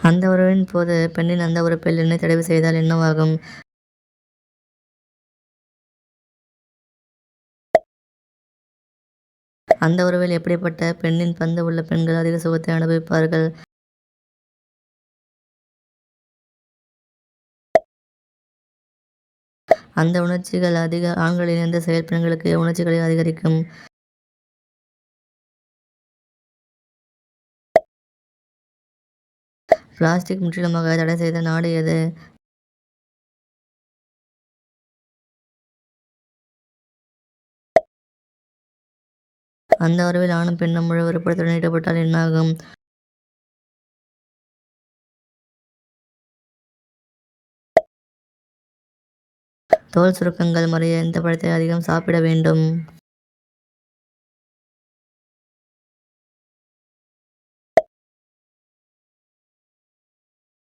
அந்த உறவின் போது பெண்ணின் அந்த உறுப்பில் எண்ணெய் தடவி செய்தால் என்னவாகும்? அந்த உறவில் எப்படிப்பட்ட பெண்ணின் பந்து உள்ள பெண்கள் அதிக சுகத்தை அனுபவிப்பார்கள்? அந்த உணர்ச்சிகள் அதிக ஆண்களின் எந்த செயல் பெண்களுக்கு உணர்ச்சிகளை அதிகரிக்கும்? பிளாஸ்டிக் முற்றிலுமாக தடை செய்த நாடு எது? அந்த உறவில் ஆணும் பெண்ணும் முழு விருப்பத்துடன் ஈடுபட்டால் என்னாகும்? தோல் சுருக்கங்கள் மறைய எந்த பழத்தை அதிகம் சாப்பிட வேண்டும்?